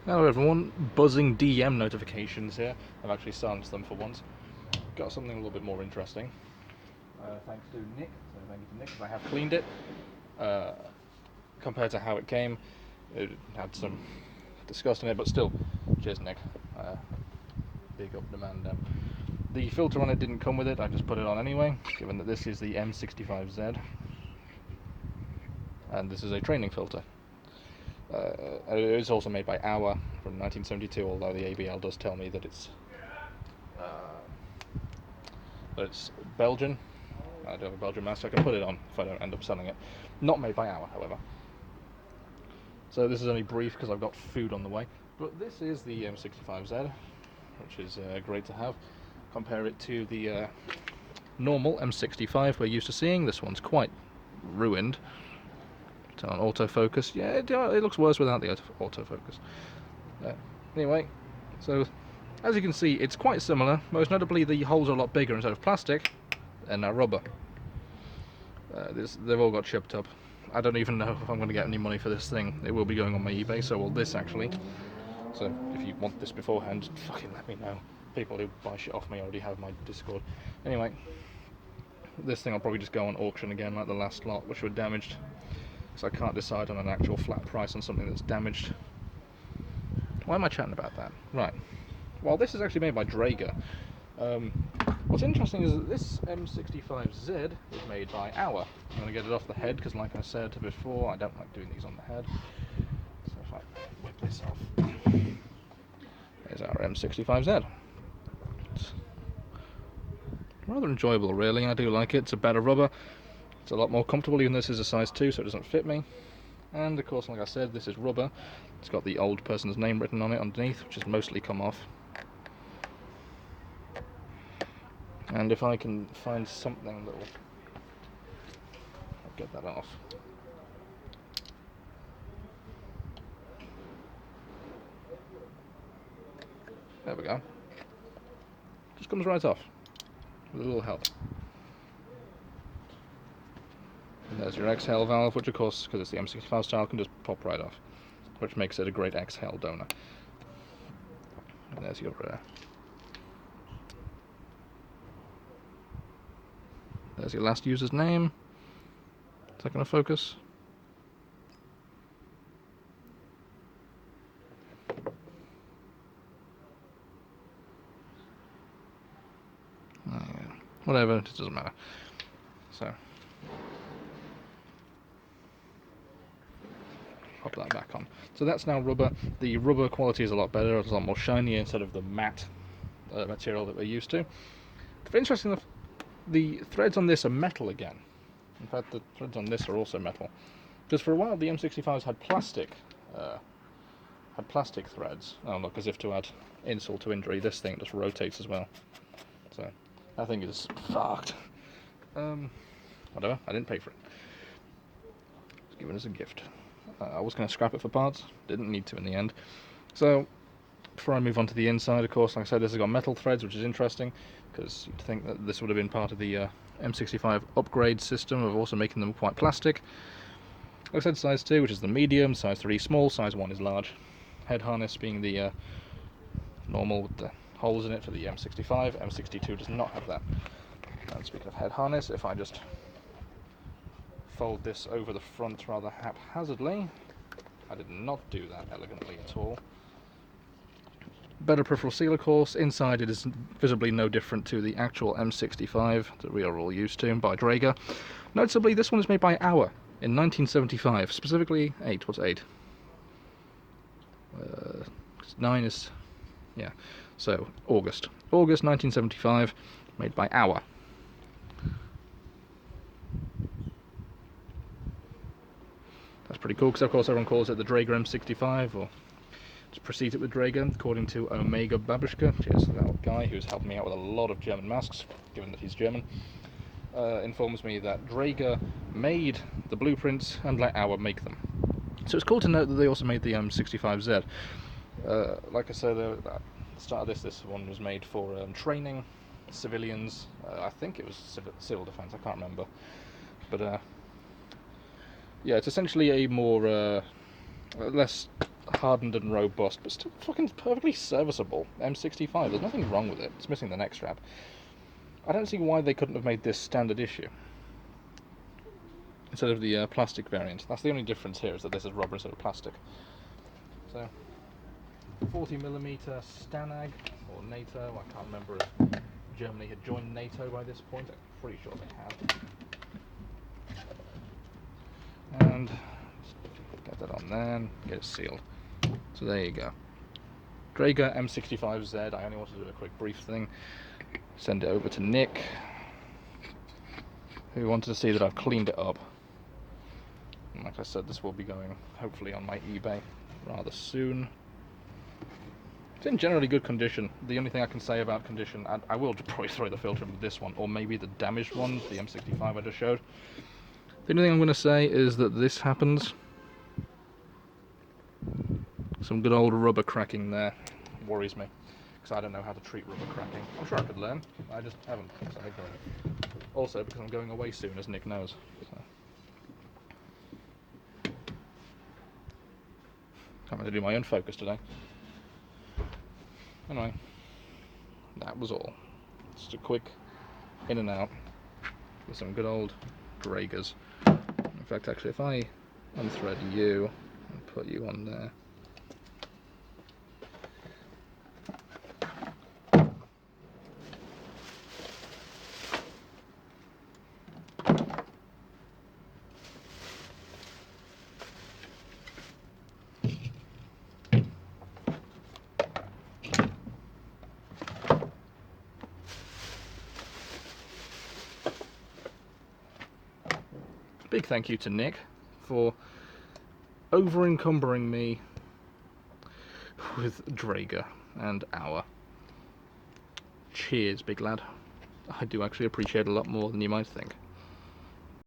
Hello everyone, buzzing DM notifications here. I've actually silenced them for once. Got something a little bit more interesting. Thanks to Nick, so thank you to Nick, because I have cleaned it. Compared to how it came, it had some disgust in it, but still, cheers Nick. Big up demand. The filter on it didn't come with it, I just put it on anyway, given that this is the M65Z. And this is a training filter. It is also made by Hour from 1972, although the ABL does tell me that it's Belgian. I do have a Belgian mask, I can put it on if I don't end up selling it. Not made by Hour, however. So this is only brief because I've got food on the way. But this is the M65Z, which is great to have. Compare it to the normal M65 we're used to seeing. This one's quite ruined. Turn on autofocus. Yeah, it looks worse without the autofocus. Anyway, so as you can see, it's quite similar. Most notably, the holes are a lot bigger instead of plastic, and now rubber. They've all got chipped up. I don't even know if I'm going to get any money for this thing. It will be going on my eBay, so will this actually. So if you want this beforehand, fucking let me know. People who buy shit off me already have my Discord. Anyway, this thing I'll probably just go on auction again like the last lot, which were damaged. So I can't decide on an actual flat price on something that's damaged. Why am I chatting about that? Right. Well, this is actually made by Draeger. What's interesting is that this M65Z is made by Hour. I'm going to get it off the head because, like I said before, I don't like doing these on the head. So if I whip this off, there's our M65Z. It's rather enjoyable, really. I do like it. It's a better rubber. It's a lot more comfortable, even though this is a size 2, so it doesn't fit me. And of course, like I said, this is rubber. It's got the old person's name written on it underneath, which has mostly come off. And if I can find something that will... I'll get that off. There we go. Just comes right off, with a little help. And there's your exhale valve, which of course, because it's the M65 style, can just pop right off, which makes it a great exhale donor. And there's your last user's name. Is that going to focus? Whatever, it doesn't matter. So pop that back on. So that's now rubber. The rubber quality is a lot better. It's a lot more shiny instead of the matte material that we're used to. Interesting enough, the threads on this are metal again. In fact, the threads on this are also metal. Because for a while the M65s had plastic threads. Oh look, as if to add insult to injury, this thing just rotates as well. So that thing is fucked. Whatever, I didn't pay for it. It's given as a gift. I was going to scrap it for parts, didn't need to in the end. So, before I move on to the inside, of course, like I said, this has got metal threads, which is interesting, because you'd think that this would have been part of the M65 upgrade system of also making them quite plastic. Like I said, size 2, which is the medium, size 3 small, size 1 is large. Head harness being the normal with the holes in it for the M65. M62 does not have that. And speaking of head harness, if I just fold this over the front rather haphazardly, I did not do that elegantly at all. Better peripheral seal, of course. Inside it is visibly no different to the actual M65 that we are all used to by Draeger. Noticeably, this one is made by Hour in 1975, specifically 8. What's 8? 9 is... yeah. So, August 1975, made by Hour. That's pretty cool, because of course everyone calls it the Draeger M65, or just proceed it with Draeger, according to Omega Babushka. Cheers to that guy who's helped me out with a lot of German masks, given that he's German. Informs me that Draeger made the blueprints and let Hour make them. So it's cool to note that they also made the M65Z. Like I said at the start of this one was made for training, civilians. I think it was civil defense, I can't remember. But yeah, it's essentially a more less hardened and robust, but still fucking perfectly serviceable. M65, there's nothing wrong with it. It's missing the neck strap. I don't see why they couldn't have made this standard issue instead of the plastic variant. That's the only difference here, is that this is rubber instead of plastic. So, 40mm Stanag, or NATO, I can't remember if Germany had joined NATO by this point. I'm pretty sure they had. And get that on there and get it sealed. So there you go. Draeger M65Z. I only wanted to do a quick brief thing. Send it over to Nick, who wanted to see that I've cleaned it up. And like I said, this will be going hopefully on my eBay rather soon. It's in generally good condition. The only thing I can say about condition, and I will probably throw the filter in with this one, or maybe the damaged one, the M65 I just showed. The only thing I'm going to say is that this happens. Some good old rubber cracking there. Worries me, because I don't know how to treat rubber cracking. I'm sure I could learn, I just haven't, so I ignore it. Also, because I'm going away soon, as Nick knows. So. I'm going to do my own focus today. Anyway, that was all. Just a quick in and out with some good old Draegers. In fact, actually, if I unthread you and put you on there. Big thank you to Nick for over-encumbering me with Draeger and Hour. Cheers, big lad. I do actually appreciate it a lot more than you might think.